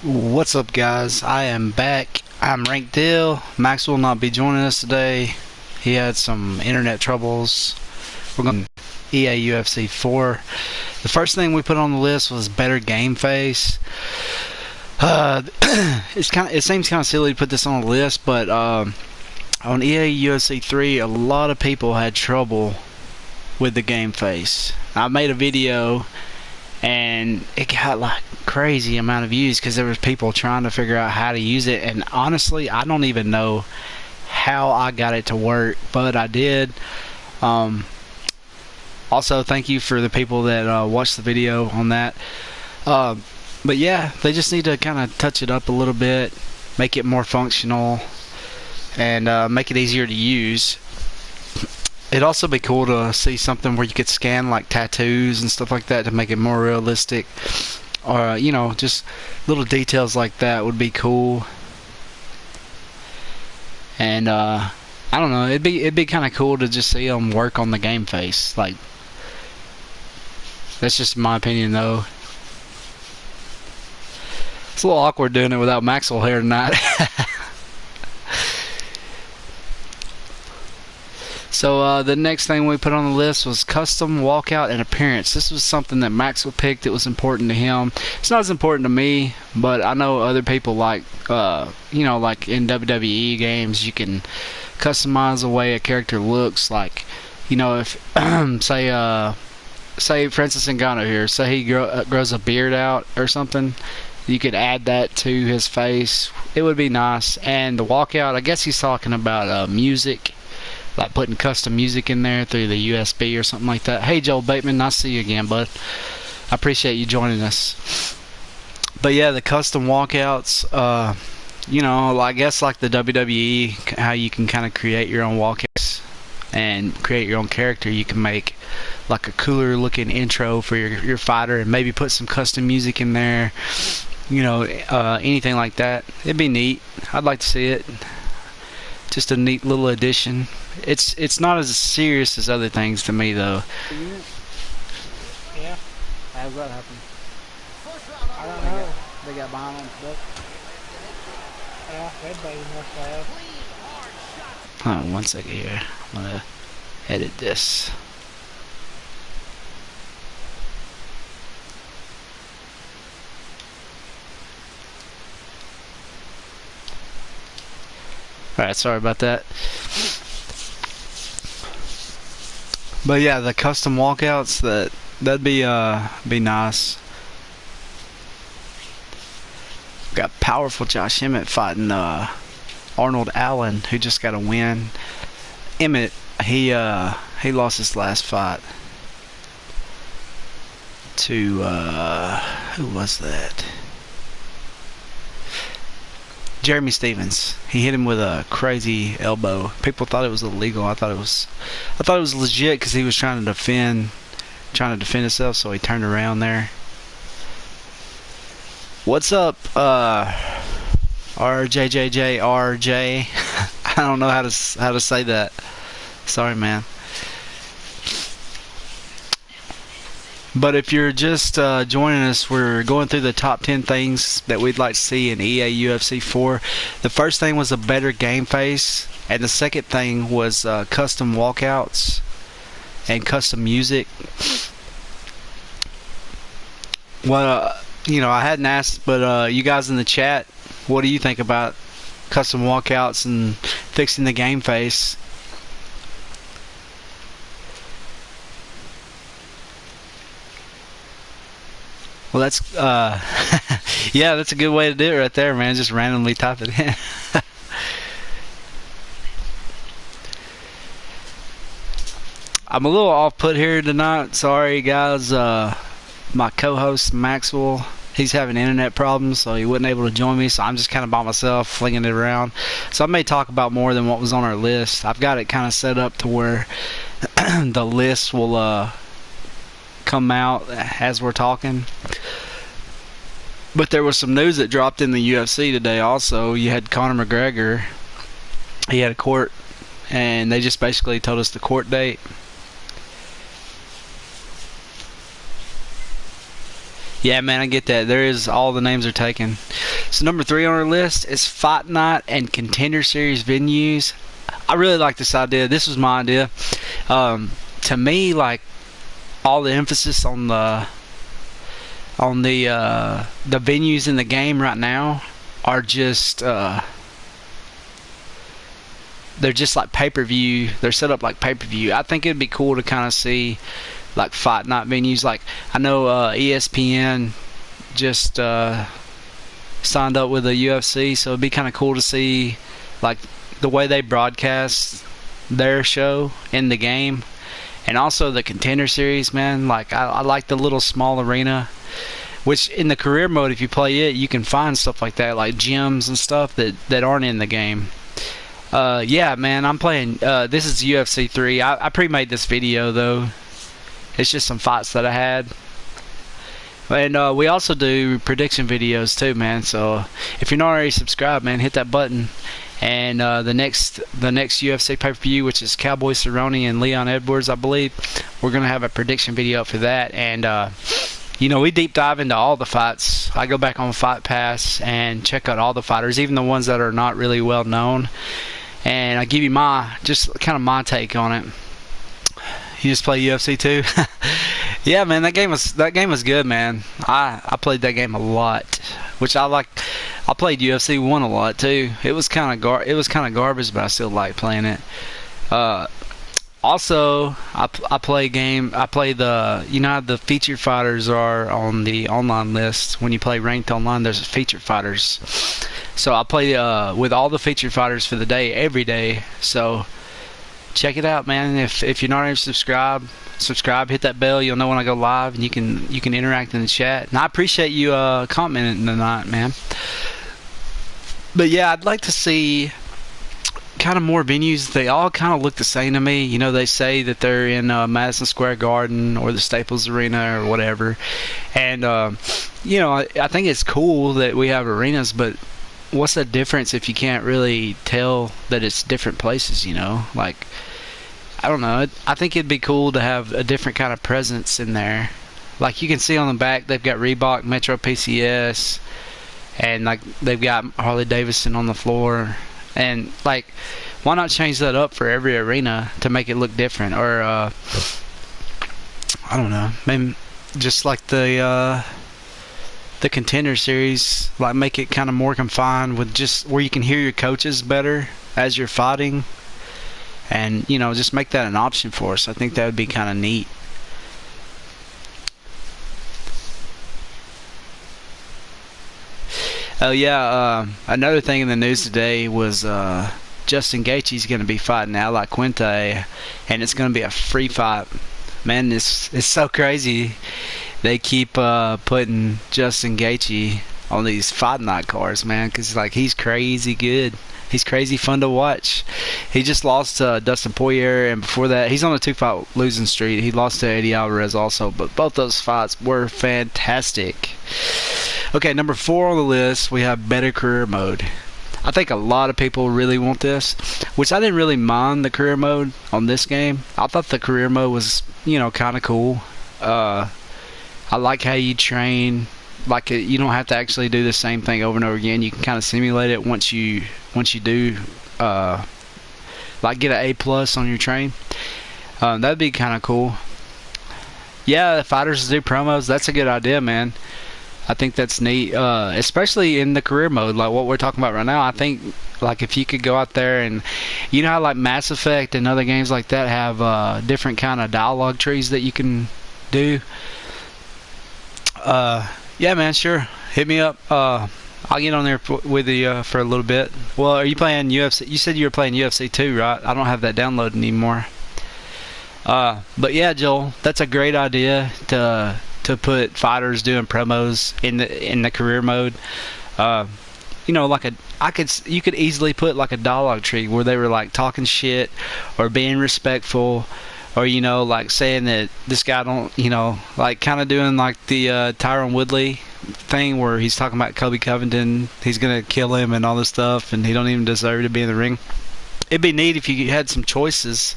What's up, guys? I am back. I'm RANKDILL. Max will not be joining us today. He had some internet troubles. We're going to EA UFC 4. The first thing we put on the list was better game face. It seems kind of silly to put this on the list, but on EA UFC 3, a lot of people had trouble with the game face. I made a video and it got like crazy amount of views because there was people trying to figure out how to use it, and honestly I don't even know how I got it to work, but I did. Also, thank you for the people that watched the video on that. But yeah, they just need to kind of touch it up a little bit, make it more functional, and make it easier to use. It'd also be cool to see something where you could scan like tattoos and stuff like that to make it more realistic, or you know, just little details like that would be cool. And I don't know, it'd be kind of cool to just see them work on the game face. Like, that's just my opinion though. It's a little awkward doing it without Maxwell here tonight. So the next thing we put on the list was custom walkout and appearance. This was something that Maxwell picked. It was important to him. It's not as important to me, but I know other people like, you know, like in WWE games, you can customize the way a character looks. Like, you know, if say Francis Ngannou here, say he grows a beard out or something, you could add that to his face. It would be nice. And the walkout, I guess he's talking about music. Like putting custom music in there through the USB or something like that. Hey, Joel Bateman, nice to see you again, bud. I appreciate you joining us. But yeah, the custom walkouts, you know, I guess like the WWE, how you can kind of create your own walkouts and create your own character. You can make like a cooler looking intro for your fighter and maybe put some custom music in there. You know, anything like that. It'd be neat. I'd like to see it. Just a neat little addition. It's not as serious as other things to me though. Yeah. How's that happen? I don't know. They got behind on the book. Yeah, everybody must have. Hold on 1 second here. I'm gonna edit this. Alright, sorry about that. But yeah, the custom walkouts, that'd be nice. Got powerful Josh Emmett fighting Arnold Allen, who just got a win. Emmett, he lost his last fight to who was that? Jeremy Stevens. He hit him with a crazy elbow. People thought it was illegal. I thought it was legit because he was trying to defend himself. So he turned around there. What's up, RJJJRJ? I don't know how to say that. Sorry, man. But if you're just joining us, we're going through the top 10 things that we'd like to see in EA UFC 4. The first thing was a better game face, and the second thing was custom walkouts and custom music. Well, you know, I hadn't asked, but you guys in the chat, what do you think about custom walkouts and fixing the game face? Well, that's yeah, that's a good way to do it right there, man. Just randomly type it in. I'm a little off put here tonight. Sorry, guys. My co-host Maxwell, he's having internet problems, so he wasn't able to join me. So I'm just kind of by myself, flinging it around. So I may talk about more than what was on our list. I've got it kind of set up to where the list will come out as we're talking. But there was some news that dropped in the UFC today also. You had Conor McGregor. He had a court, and they just basically told us the court date. Yeah, man, I get that. There is, all the names are taken. So number 3 on our list is Fight Night and Contender Series venues. I really like this idea. This was my idea. To me, like, all the emphasis on the venues in the game right now are just they're just like pay-per-view. They're set up like pay-per-view. I think it'd be cool to kind of see like Fight Night venues. Like, I know ESPN just signed up with the UFC, so it'd be kind of cool to see like the way they broadcast their show in the game. And also the Contender Series, man. Like, I like the little small arena, which in the career mode, if you play it, you can find stuff like that, like gyms and stuff that aren't in the game. Yeah, man, I'm playing. This is UFC 3. I pre-made this video, though. It's just some fights that I had. And we also do prediction videos, too, man. So if you're not already subscribed, man, hit that button. And the next UFC pay-per-view, which is Cowboy Cerrone and Leon Edwards, I believe, we're going to have a prediction video up for that. And, you know, we deep dive into all the fights. I go back on Fight Pass and check out all the fighters, even the ones that are not really well known. And I give you just kind of my take on it. You just play UFC 2? Yeah, man, that game was good, man. I played that game a lot, which I like. I played UFC 1 a lot too. It was kind of garbage, but I still like playing it. Also, I play the, you know how the featured fighters are on the online list. When you play ranked online, there's featured fighters. So I play with all the featured fighters for the day, every day. So check it out, man. If you're not already subscribed, hit that bell. You'll know when I go live, and you can interact in the chat. And I appreciate you commenting tonight, man. But yeah, I'd like to see kind of more venues. They all kind of look the same to me. You know, they say that they're in Madison Square Garden or the Staples Arena or whatever. And you know, I think it's cool that we have arenas, but what's the difference if you can't really tell that it's different places, you know? Like, I don't know. I think it'd be cool to have a different kind of presence in there. Like, you can see on the back, they've got Reebok, Metro PCS, and like they've got Harley Davidson on the floor. And like, why not change that up for every arena to make it look different? Or I don't know, maybe just like the Contender Series, like make it kind of more confined with just where you can hear your coaches better as you're fighting, and you know, just make that an option for us. I think that would be kind of neat. Oh yeah, another thing in the news today was Justin Gaethje's going to be fighting Al Quinte, and it's going to be a free fight. Man, it's so crazy. They keep putting Justin Gaethje on these Fight Night cards, man, because like, he's crazy good. He's crazy fun to watch. He just lost to Dustin Poirier, and before that, he's on a 2-fight losing streak. He lost to Eddie Alvarez also, but both those fights were fantastic. Okay, number 4 on the list, we have better career mode. I think a lot of people really want this, which I didn't really mind the career mode on this game. I thought the career mode was, you know, kind of cool. I like how you train. Like, you don't have to actually do the same thing over and over again. You can kind of simulate it once you do like get an A+ on your train. That'd be kind of cool. Yeah, fighters do promos. That's a good idea, man. I think that's neat, especially in the career mode, like what we're talking about right now. I think, like, if you could go out there and, you know how like Mass Effect and other games like that have different kind of dialogue trees that you can do. Yeah, man, sure. Hit me up. I'll get on there with you for a little bit. Well, are you playing UFC? You said you were playing UFC 2, right? I don't have that downloaded anymore. But yeah, Joel, that's a great idea to put fighters doing promos in the career mode. You know, like you could easily put like a dialogue tree where they were like talking shit or being respectful, or, you know, like saying that this guy don't, you know, like kind of doing like the Tyron Woodley thing where he's talking about Kobe Covington, he's gonna kill him and all this stuff, and he don't even deserve to be in the ring. It'd be neat if you had some choices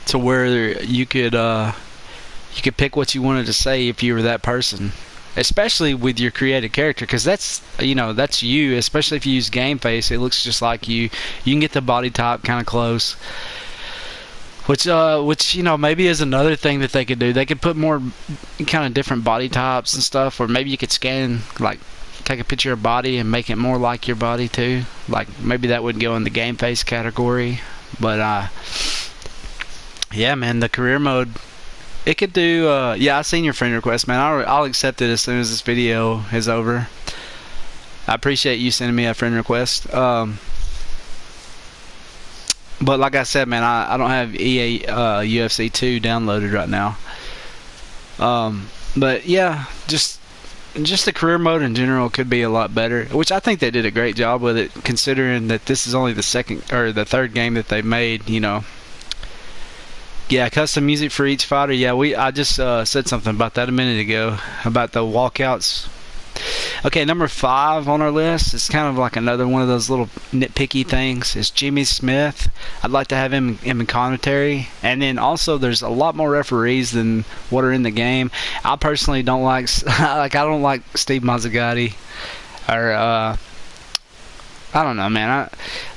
to where you could pick what you wanted to say if you were that person. especially with your created character, because that's that's you. Especially if you use game face, it looks just like you. You can get the body type kind of close. Which maybe is another thing that they could do. They could put more kind of different body types and stuff, or maybe you could scan, like, take a picture of body and make it more like your body too. Like, maybe that would go in the game face category. But yeah, man, the career mode, it could do. Yeah, I seen your friend request, man. I'll accept it as soon as this video is over. I appreciate you sending me a friend request. But like I said, man, I don't have EA UFC 2 downloaded right now. But yeah, just the career mode in general could be a lot better, which I think they did a great job with it, considering that this is only the second or the third game that they made. Yeah, custom music for each fighter. Yeah, I just said something about that a minute ago about the walkouts. Okay, number 5 on our list is kind of like another one of those little nitpicky things. Is Jimmy Smith. I'd like to have him in commentary. And then also, there's a lot more referees than what are in the game. I personally don't like I don't like Steve Mazzagatti, or I don't know, man. I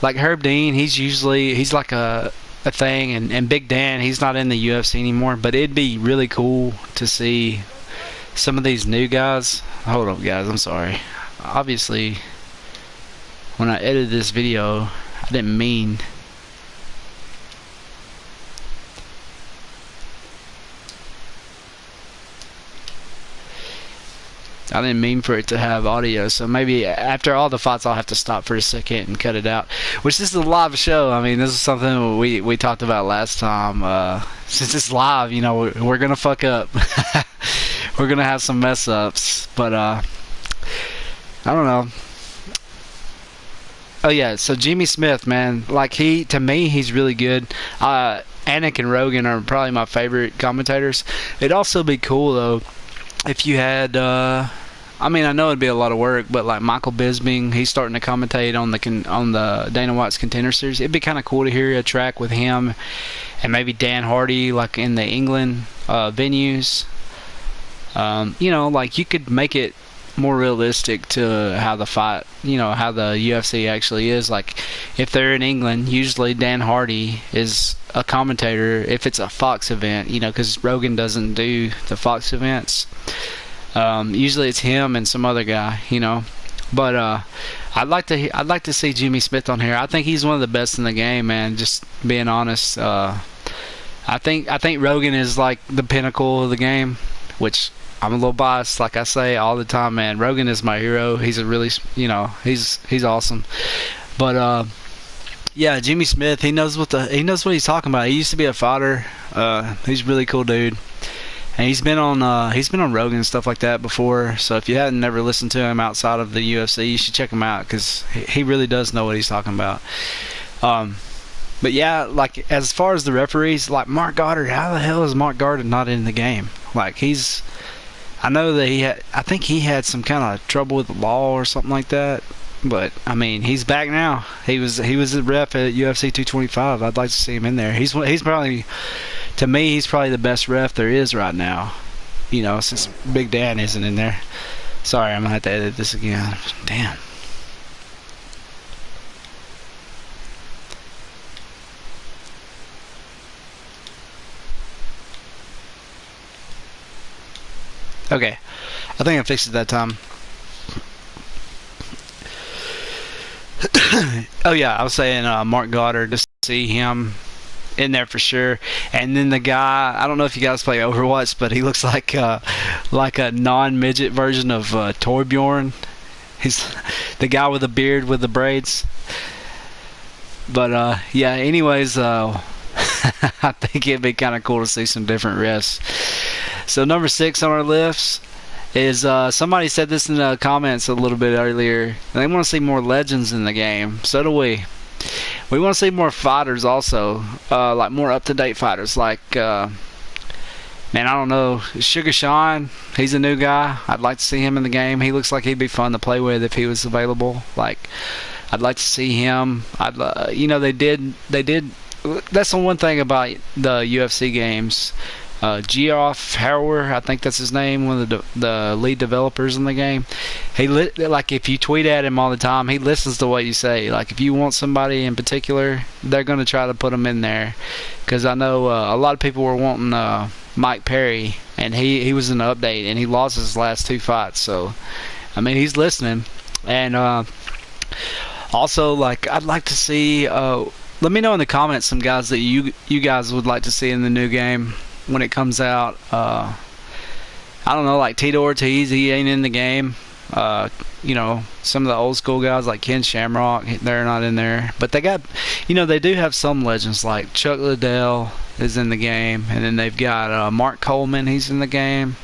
like Herb Dean. He's like a thing, and Big Dan. He's not in the UFC anymore, but it'd be really cool to see some of these new guys. Hold up, guys, I'm sorry. Obviously, when I edited this video, I didn't mean for it to have audio, so maybe after all the fights I'll have to stop for a second and cut it out. Which, this is a live show. I mean, this is something we talked about last time. Since it's live, we're gonna fuck up. We're gonna have some mess ups, but I don't know. Oh yeah, so Jimmy Smith, man, like, to me, he's really good. Anik and Rogan are probably my favorite commentators. It'd also be cool though if you had, I mean, I know it'd be a lot of work, but like Michael Bisping, he's starting to commentate on the Dana White's Contender Series. It'd be kind of cool to hear a track with him, and maybe Dan Hardy, like in the England venues. Like, you could make it more realistic to how the fight, how the UFC actually is. Like, if they're in England, usually Dan Hardy is a commentator if it's a Fox event, because Rogan doesn't do the Fox events. Usually it's him and some other guy, But I'd like to see Jimmy Smith on here. I think he's one of the best in the game, man. Just being honest. I think Rogan is like the pinnacle of the game, which I'm a little biased, like I say all the time, man. Rogan is my hero. He's a really, he's awesome. But yeah, Jimmy Smith, he knows what he's talking about. He used to be a fighter. He's a really cool dude. And he's been on Rogan and stuff like that before. So if you hadn't never listened to him outside of the UFC, you should check him out, because he really does know what he's talking about. But yeah, like, as far as the referees, like Mark Goddard, how the hell is Mark Goddard not in the game? Like, I know that I think he had some kind of trouble with the law or something like that. But I mean, he's back now. He was a ref at UFC 225. I'd like to see him in there. He's probably, to me, he's probably the best ref there is right now. Since Big Dan isn't in there. Sorry, I'm gonna have to edit this again. Damn. Okay, I think I fixed it that time. Oh yeah, I was saying Mark Goddard, to see him in there for sure. And then the guy, I don't know if you guys play Overwatch, but he looks like a non-midget version of Torbjorn. He's the guy with the beard with the braids. But yeah, anyways, I think it'd be kind of cool to see some different refs. So number 6 on our list is, somebody said this in the comments a little bit earlier. They want to see more legends in the game. So do we. We want to see more fighters also, like more up-to-date fighters. Like, man, I don't know, Sugar Sean. He's a new guy. I'd like to see him in the game. He looks like he'd be fun to play with if he was available. Like, I'd like to see him. They did. That's the one thing about the UFC games. Geoff Harrower, I think that's his name, one of the lead developers in the game. Like if you tweet at him all the time, he listens to what you say. Like if you want somebody in particular, they're gonna try to put them in there. Because I know a lot of people were wanting Mike Perry, and he was in the update, and he lost his last 2 fights. So I mean, he's listening. And also, like, I'd like to see. Let me know in the comments some guys that you guys would like to see in the new game when it comes out. I don't know, like Tito Ortiz, he ain't in the game. You know, some of the old school guys like Ken Shamrock, they're not in there. But they got, you know, they do have some legends like Chuck Liddell is in the game, and then they've got Mark Coleman, he's in the game.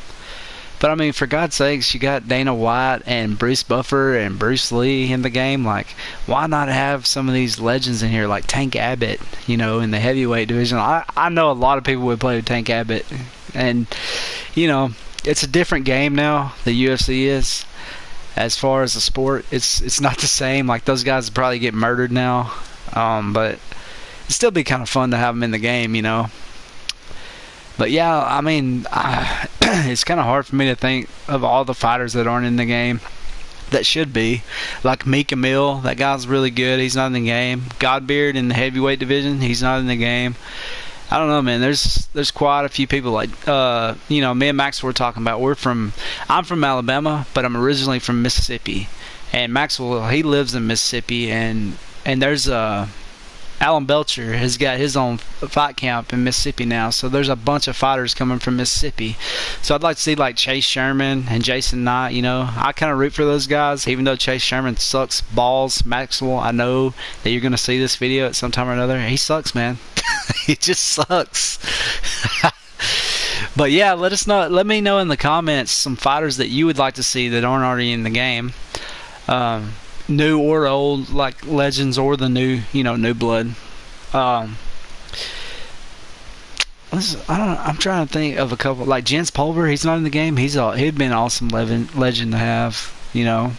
But I mean, for God's sakes, you got Dana White and Bruce Buffer and Bruce Lee in the game. Like, why not have some of these legends in here, like Tank Abbott, you know, in the heavyweight division? I know a lot of people would play with Tank Abbott. And, you know, it's a different game now, the UFC is. As far as the sport, it's not the same. Like, those guys would probably get murdered now. But it'd still be kind of fun to have them in the game, you know. But yeah, I mean, it's kind of hard for me to think of all the fighters that aren't in the game that should be. Like Mika Mill, that guy's really good. He's not in the game. Godbeard in the heavyweight division, he's not in the game. I don't know, man. There's quite a few people. Like, you know, me and Max were talking about. I'm from Alabama, but I'm originally from Mississippi. And Maxwell, he lives in Mississippi, and there's Alan Belcher has got his own fight camp in Mississippi now, so there's a bunch of fighters coming from Mississippi. So I'd like to see like Chase Sherman and Jason Knight. You know, I kind of root for those guys, even though Chase Sherman sucks balls. Maxwell, I know that you're gonna see this video at some time or another. He sucks, man. He just sucks. But yeah, let me know in the comments some fighters that you would like to see that aren't already in the game. New or old, like legends, or the new, you know, new blood. I'm trying to think of a couple, like Jens Pulver. He's not in the game. He'd been an awesome legend to have, you know.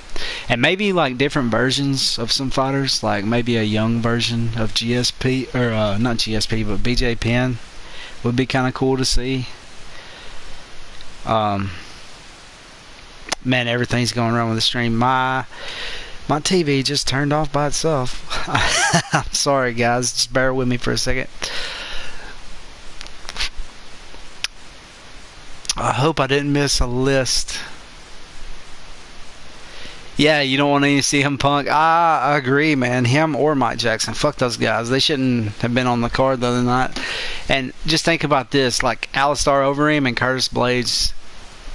And maybe like different versions of some fighters, like maybe a young version of GSP, or not GSP, but BJ Penn would be kind of cool to see. Man, everything's going wrong with the stream. My TV just turned off by itself. I'm sorry, guys. Just bear with me for a second. I hope I didn't miss a list. Yeah, you don't want to see him Punk. I agree, man. Him or Mike Jackson. Fuck those guys. They shouldn't have been on the card the other night. And just think about this. Like, Alistair Overeem and Curtis Blades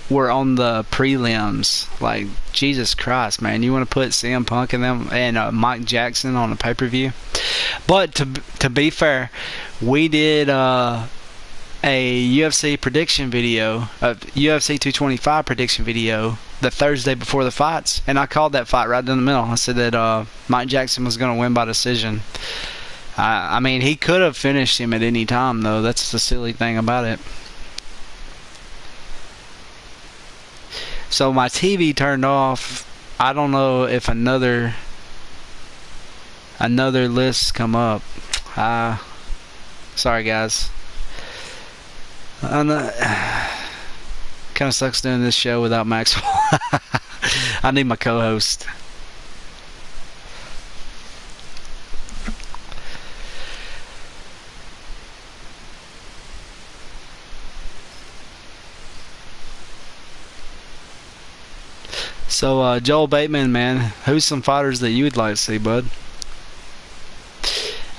were on the prelims. Like, Jesus Christ, man. You want to put CM Punk and them and Mike Jackson on a pay-per-view? But to be fair, we did a UFC prediction video, a UFC 225 prediction video the Thursday before the fights, and I called that fight right down the middle. I said that Mike Jackson was going to win by decision. I mean, he could have finished him at any time, though. That's the silly thing about it. So my TV turned off. I don't know if another list come up. Sorry, guys. Kind of sucks doing this show without Maxwell. I need my co-host. So, Joel Bateman, man, who's some fighters that you would like to see, bud?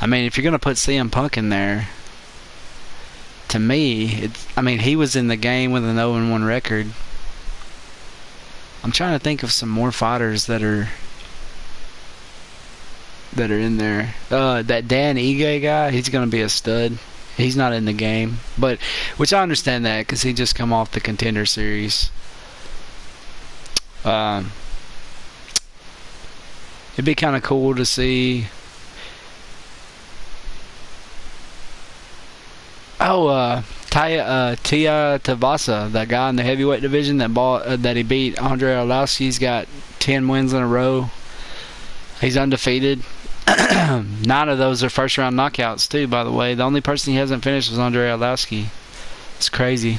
I mean, if you're gonna put CM Punk in there, to me, I mean, he was in the game with an 0-1 record. I'm trying to think of some more fighters that are in there. That Dan Ige guy, he's gonna be a stud. He's not in the game, but which I understand that because he just come off the Contender Series. It'd be kind of cool to see. Tia Tavasa, that guy in the heavyweight division that he beat Andre Arlovsky. He's got 10 wins in a row. He's undefeated. 9 of those are first round knockouts too, by the way. The only person he hasn't finished was Andre Arlovsky. It's crazy.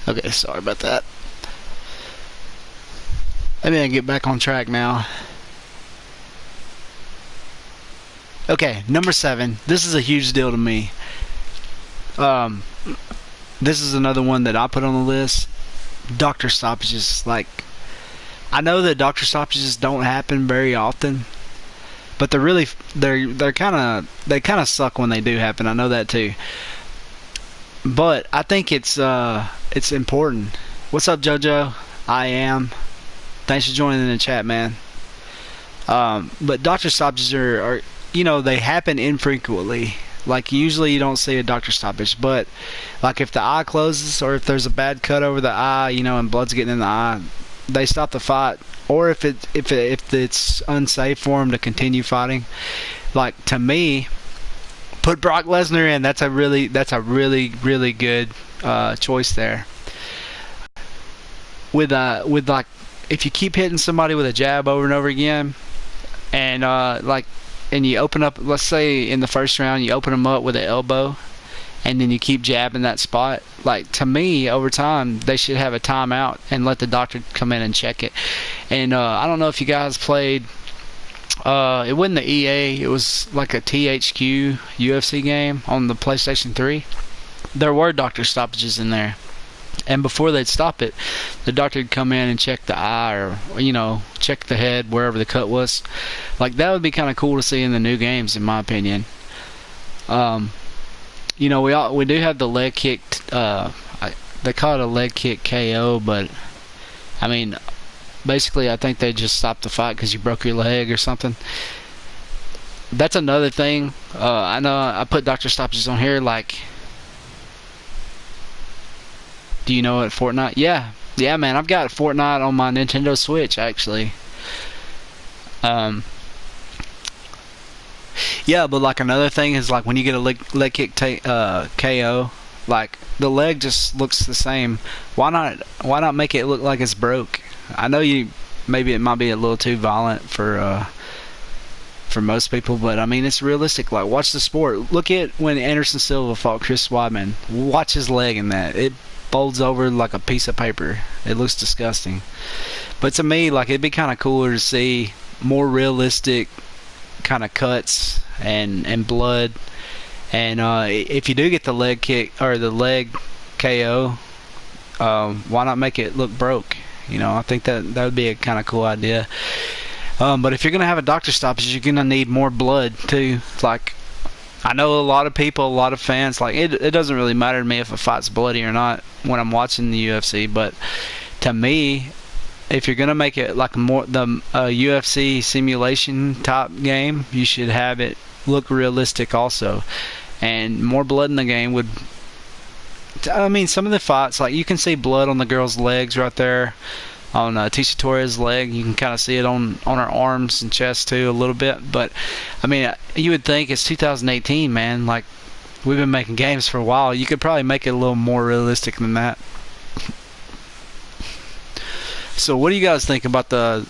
Okay, sorry about that. Let me get back on track now. Okay, number 7. This is a huge deal to me. This is another one that I put on the list. Doctor stoppages. Like, I know that doctor stoppages don't happen very often, but they're kind of suck when they do happen. I know that too. But I think it's important. What's up, JoJo? I am. Thanks for joining in the chat, man. But doctor stoppages are they happen infrequently. Like, usually you don't see a doctor stoppage, but like if the eye closes or if there's a bad cut over the eye, and blood's getting in the eye, they stop the fight. Or if it's unsafe for them to continue fighting. Like, to me, put Brock Lesnar in. That's a really good choice there. With like, if you keep hitting somebody with a jab over and over again, and and you open up, let's say in the first round you open them up with an elbow, and then you keep jabbing that spot, like, to me, over time they should have a timeout and let the doctor come in and check it. And I don't know if you guys played, it wasn't the EA, it was like a THQ UFC game on the PlayStation 3. There were doctor stoppages in there. And before they'd stop it, the doctor would come in and check the eye, or check the head, wherever the cut was. Like, that would be kind of cool to see in the new games, in my opinion. We do have the leg kick. They call it a leg kick KO, but I mean, basically, I think they just stopped the fight because you broke your leg or something. That's another thing. I know I put doctor stoppages on here, like. Do you know what, Fortnite? Yeah, man. I've got Fortnite on my Nintendo Switch, actually. Yeah, but like, another thing is, like, when you get a leg kick KO, like, the leg just looks the same. Why not make it look like it's broke? I know maybe it might be a little too violent for most people, but I mean, it's realistic. Like, watch the sport. Look at when Anderson Silva fought Chris Weidman. Watch his leg in that. It folds over like a piece of paper. It looks disgusting. But to me, like, it'd be kind of cooler to see more realistic kind of cuts and blood. And if you do get the leg kick or the leg KO, why not make it look broke? I think that would be a kind of cool idea. But if you're gonna have a doctor stoppage, you're gonna need more blood too. Like, I know a lot of people, a lot of fans, like, it doesn't really matter to me if a fight's bloody or not when I'm watching the UFC, but to me, if you're gonna make it like the UFC simulation type game, you should have it look realistic also. And more blood in the game would, I mean, some of the fights, like, you can see blood on the girl's legs right there. On Tisha Torres' leg, you can kind of see it on her arms and chest too, a little bit. But I mean, you would think it's 2018, man. Like, we've been making games for a while. You could probably make it a little more realistic than that. So, what do you guys think about the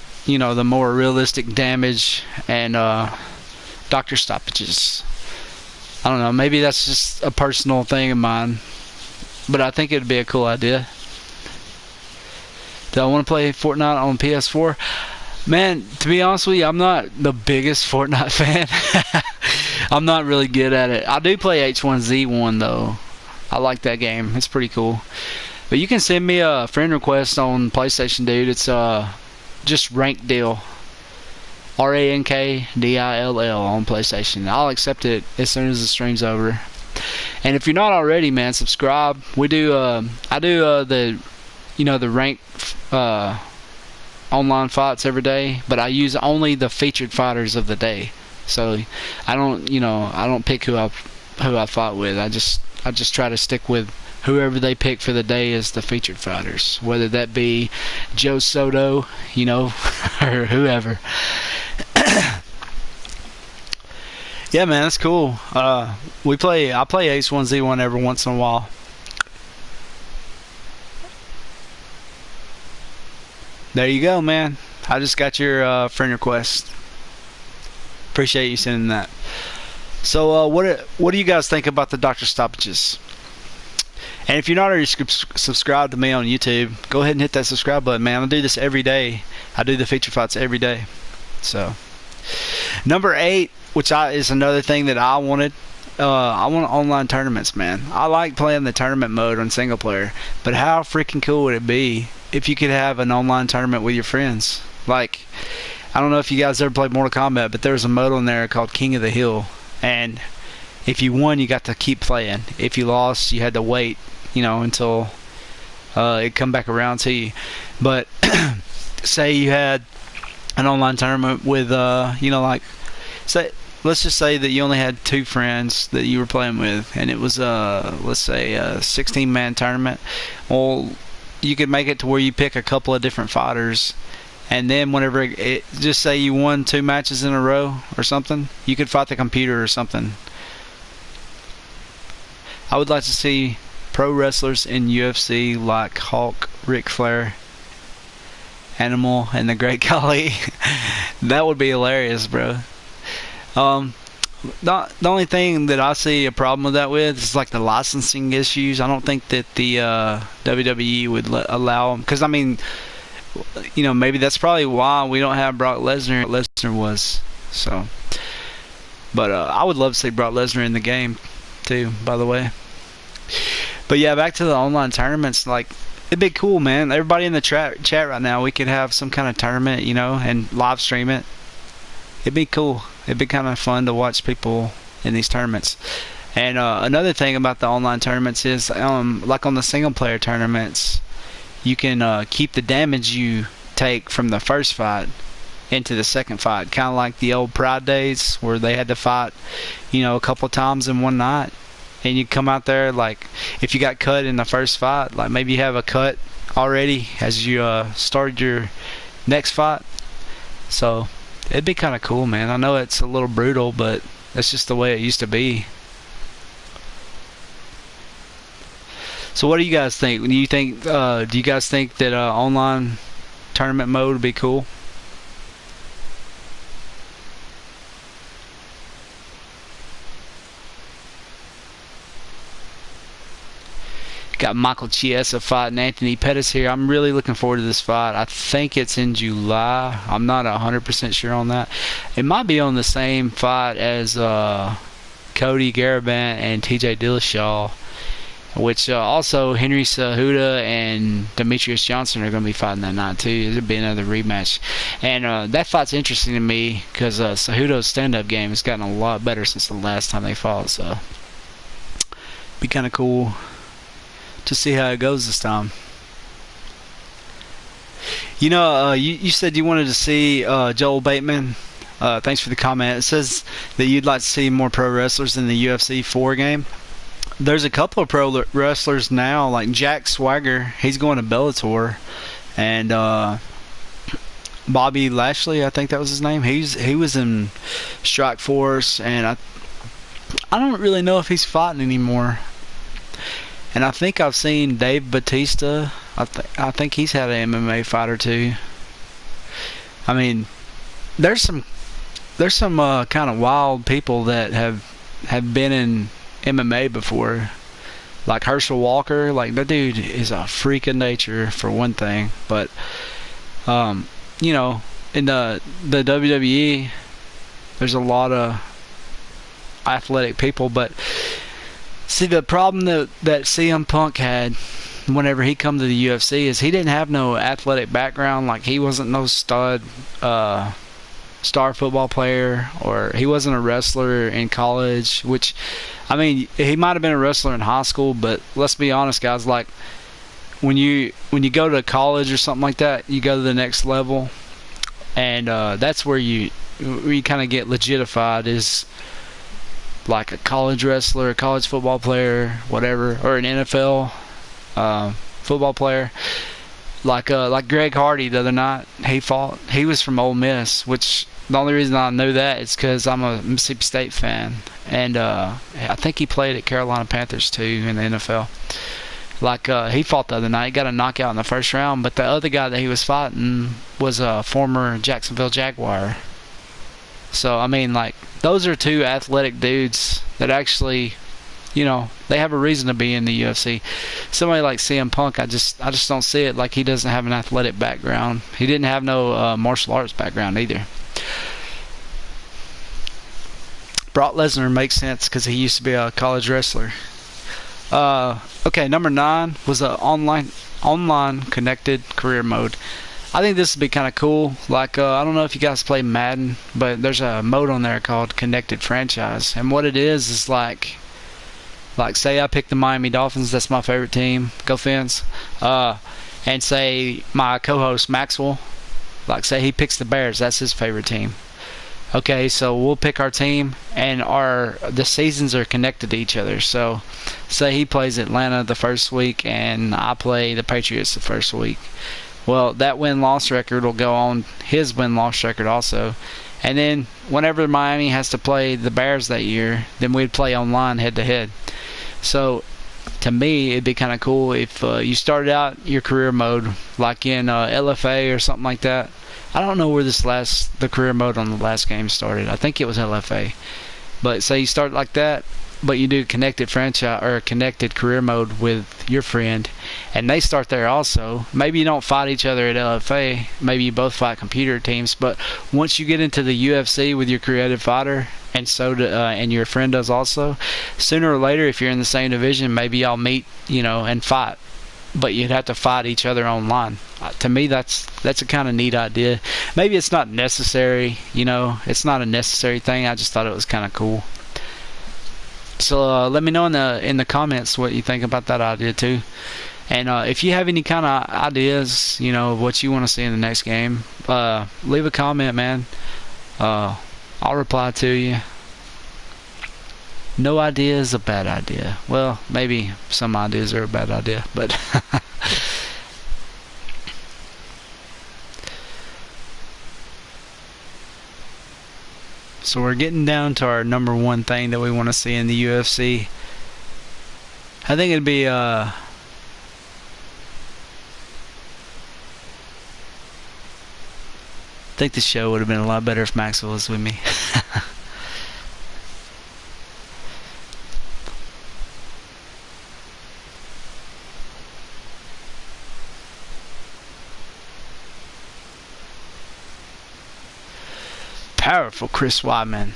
more realistic damage and doctor stoppages? I don't know. Maybe that's just a personal thing of mine, but I think it'd be a cool idea. Do I want to play Fortnite on PS4? Man, to be honest with you, I'm not the biggest Fortnite fan. I'm not really good at it. I do play H1Z1 though. I like that game. It's pretty cool. But you can send me a friend request on PlayStation, dude. It's just RANKDILL. RANKDILL on PlayStation. I'll accept it as soon as the stream's over. And if you're not already, man, subscribe. We do. I do the ranked online fights every day, but I use only the featured fighters of the day. So I don't pick who I fought with. I just try to stick with whoever they pick for the day as the featured fighters, whether that be Joe Soto, or whoever. Yeah, man, that's cool. I play H1Z1 every once in a while. There you go, man. I just got your friend request. Appreciate you sending that. So, what do you guys think about the doctor stoppages? And if you're not already subscribed to me on YouTube, go ahead and hit that subscribe button, man. I do this every day. I do the feature fights every day. So, number 8, which is another thing that I wanted. I want online tournaments, man. I like playing the tournament mode on single player, but how freaking cool would it be if you could have an online tournament with your friends? Like, I don't know if you guys ever played Mortal Kombat, but there's a mode on there called King of the Hill, and if you won, you got to keep playing. If you lost, you had to wait, until it come back around to you. But say you had an online tournament with, say, let's just say that you only had 2 friends that you were playing with, and it was let's say a 16-man tournament. Well, you could make it to where you pick a couple of different fighters, and then whenever just say you won 2 matches in a row or something, you could fight the computer or something. I would like to see pro wrestlers in UFC like Hulk, Ric Flair, Animal, and the Great Khali. That would be hilarious, bro. The only thing that I see a problem with that with is like the licensing issues. I don't think that the WWE would allow them, because I mean, maybe that's probably why we don't have Brock Lesnar. Lesnar was so, but I would love to see Brock Lesnar in the game too, by the way. But yeah, back to the online tournaments. Like, it'd be cool, man. Everybody in the chat right now, we could have some kind of tournament, and live stream it. It'd be cool. It'd be kind of fun to watch people in these tournaments. And another thing about the online tournaments is, like on the single player tournaments, you can keep the damage you take from the first fight into the second fight. Kind of like the old Pride days where they had to fight, a couple times in one night. And you come out there, like, if you got cut in the first fight, like maybe you have a cut already as you started your next fight. So it'd be kind of cool, man. I know it's a little brutal, but that's just the way it used to be. So what do you guys think? Do you guys think that online tournament mode would be cool? Got Michael Chiesa fighting Anthony Pettis here. I'm really looking forward to this fight. I think it's in July. I'm not 100% sure on that. It might be on the same fight as Cody Garbrandt and TJ Dillashaw, which also Henry Cejudo and Demetrius Johnson are going to be fighting that night too. It'll be another rematch. And that fight's interesting to me because Cejudo's stand-up game has gotten a lot better since the last time they fought. So be kind of cool to see how it goes this time. You said you wanted to see Joel Bateman. Thanks for the comment. It says that you'd like to see more pro wrestlers in the UFC 4 game. There's a couple of pro wrestlers now, like Jack Swagger. He's going to Bellator, and Bobby Lashley, I think that was his name. He was in Strike Force, and I don't really know if he's fighting anymore. And I think I've seen Dave Batista. I think he's had an MMA fight or two. I mean, there's some kind of wild people that have been in MMA before, like Herschel Walker. Like, that dude is a freak of nature for one thing. But in the WWE, there's a lot of athletic people, but see, the problem that CM Punk had whenever he come to the UFC is he didn't have no athletic background. Like, he wasn't no star football player, or he wasn't a wrestler in college, which, I mean, he might have been a wrestler in high school, but let's be honest, guys, like, when you go to college or something like that, you go to the next level, and that's where you kind of get legitified, is like a college wrestler, a college football player, whatever, or an NFL football player. Like Greg Hardy the other night, he fought. He was from Ole Miss, which the only reason I know that is because I'm a Mississippi State fan, and I think he played at Carolina Panthers too in the NFL. He fought the other night. He got a knockout in the first round, but the other guy that he was fighting was a former Jacksonville Jaguar. So I mean, like, those are two athletic dudes that actually, they have a reason to be in the UFC. Somebody like CM Punk, I just don't see it. Like, he doesn't have an athletic background. He didn't have no martial arts background either. Brock Lesnar makes sense because he used to be a college wrestler. Okay, number 9 was a online connected career mode. I think this would be kind of cool. I don't know if you guys play Madden, but there's a mode on there called Connected Franchise, and what it is like say I pick the Miami Dolphins, that's my favorite team, go Fins, and say my co-host Maxwell, say he picks the Bears, that's his favorite team. Okay, so we'll pick our team, and the seasons are connected to each other. So say he plays Atlanta the first week and I play the Patriots the first week. Well, that win-loss record will go on his win-loss record also. And then whenever Miami has to play the Bears that year, then we'd play online head-to-head. So to me, it'd be kind of cool if you started out your career mode like in LFA or something like that. I don't know where the career mode on the last game started. I think it was LFA. But say you start like that, but you do connected franchise or connected career mode with your friend, and they start there also. Maybe you don't fight each other at LFA. Maybe you both fight computer teams. But once you get into the UFC with your creative fighter, and your friend does also, sooner or later, if you're in the same division, maybe y'all meet, and fight. But you'd have to fight each other online. To me, that's a kind of neat idea. Maybe it's not necessary, it's not a necessary thing. I just thought it was kind of cool. So let me know in the comments what you think about that idea too. And if you have any kind of ideas, of what you want to see in the next game, leave a comment, man. I'll reply to you. No idea is a bad idea. Well, maybe some ideas are a bad idea, but so we're getting down to our number 1 thing that we want to see in the UFC. I think it'd be I think the show would have been a lot better if Maxwell was with me. Powerful Chris Weidman.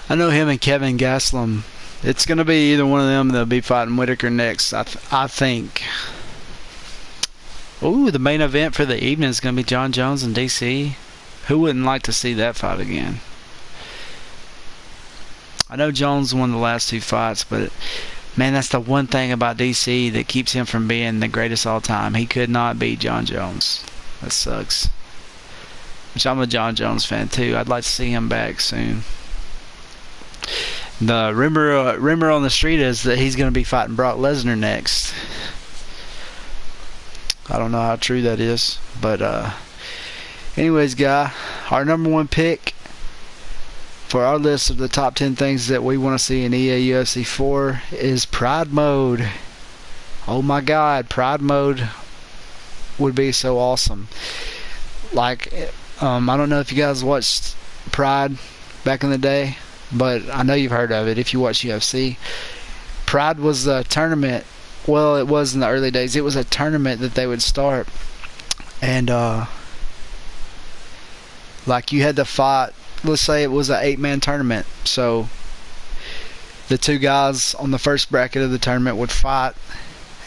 I know him and Kevin Gastelum. It's going to be either one of them that'll be fighting Whitaker next. I think. Ooh, the main event for the evening is going to be John Jones and DC. Who wouldn't like to see that fight again? I know Jones won the last 2 fights, but man, that's the one thing about DC that keeps him from being the greatest all time. He could not beat John Jones. That sucks. Which I'm a John Jones fan too. I'd like to see him back soon. The rumor on the street is that he's going to be fighting Brock Lesnar next. I don't know how true that is, but anyways, our number 1 pick for our list of the top 10 things that we want to see in EA UFC 4 is Pride Mode. Oh my God, Pride Mode would be so awesome. I don't know if you guys watched Pride back in the day, but I know you've heard of it if you watch UFC. Pride was a tournament. Well, it was in the early days. It was a tournament that they would start, and you had to fight. Let's say it was an 8-man tournament. So the 2 guys on the first bracket of the tournament would fight,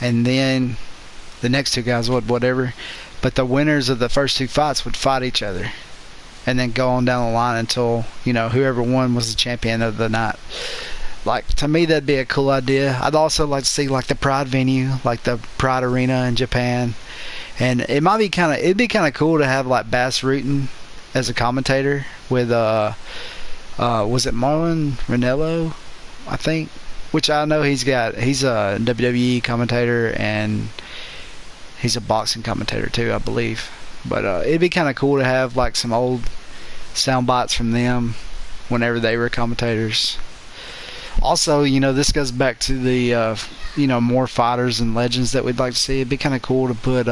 and then the next 2 guys would whatever. But the winners of the first 2 fights would fight each other, and then go on down the line until whoever won was the champion of the night. To me, that'd be a cool idea. I'd also like to see the Pride venue, the Pride Arena in Japan, and it'd be kind of cool to have Bass Rutten as a commentator with was it Marlon Ranello, I think, which I know he's a WWE commentator, and He's a boxing commentator too, I believe. But it'd be kind of cool to have like some old sound bites from them whenever they were commentators. Also, this goes back to the more fighters and legends that we'd like to see. It'd be kind of cool to put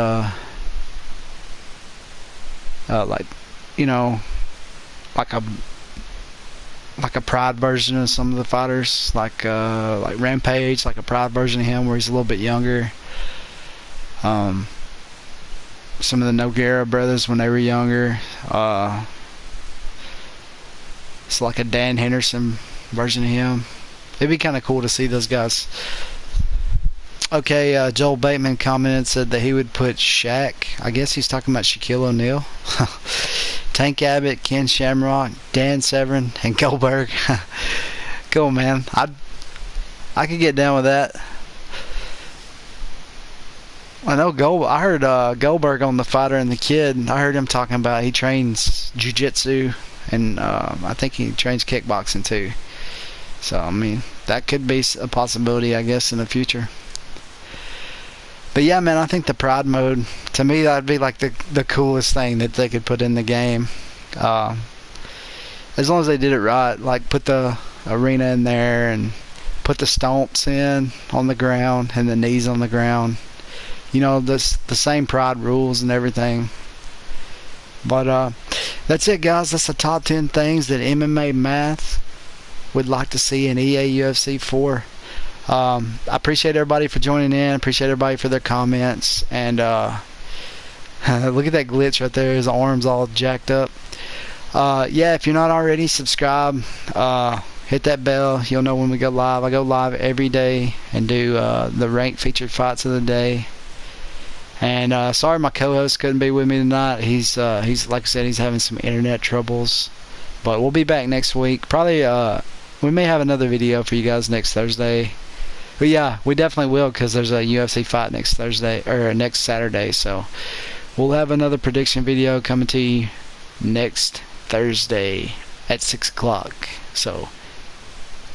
like like a Pride version of some of the fighters, like Rampage, like a Pride version of him where he's a little bit younger. Some of the Nogueira brothers when they were younger. It's like a Dan Henderson version of him. It'd be kind of cool to see those guys. Okay, Joel Bateman commented, said that he would put Shaq. I guess he's talking about Shaquille O'Neal. Tank Abbott, Ken Shamrock, Dan Severn, and Goldberg. Cool, man. I could get down with that. I know I heard Goldberg on The Fighter and the Kid. I heard him talking about he trains jiu-jitsu, and I think he trains kickboxing too. So, I mean, that could be a possibility, I guess, in the future. But yeah, man, I think the Pride mode, to me, that'd be like the coolest thing that they could put in the game. As long as they did it right, like put the arena in there and put the stomps in on the ground and the knees on the ground. The same Pride rules and everything. But that's it, guys. That's the top 10 things that MMA Math would like to see in EA UFC 4. I appreciate everybody for joining in. Appreciate everybody for their comments. And look at that glitch right there. His arm's all jacked up. Yeah, if you're not already, subscribe. Hit that bell. You'll know when we go live. I go live every day and do the ranked featured fights of the day. And sorry my co-host couldn't be with me tonight. He's like I said, he's having some internet troubles. But we'll be back next week. Probably we may have another video for you guys next Thursday. But yeah, we definitely will, because there's a UFC fight next Thursday or next Saturday. So we'll have another prediction video coming to you next Thursday at 6 o'clock. So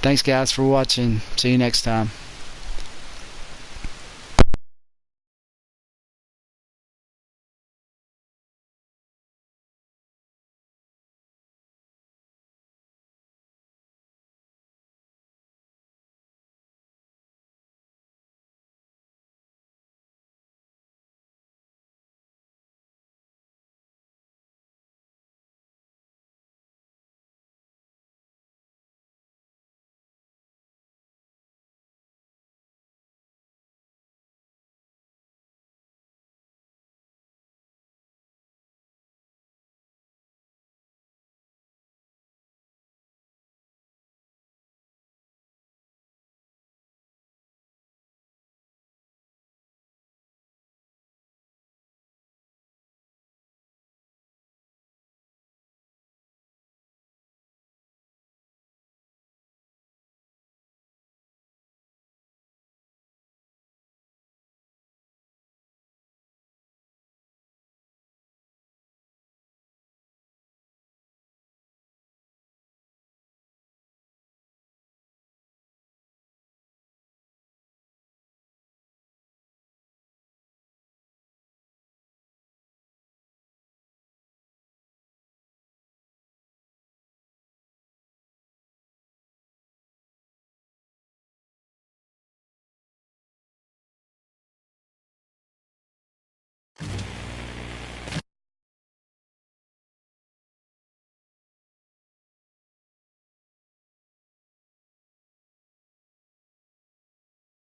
thanks guys for watching. See you next time.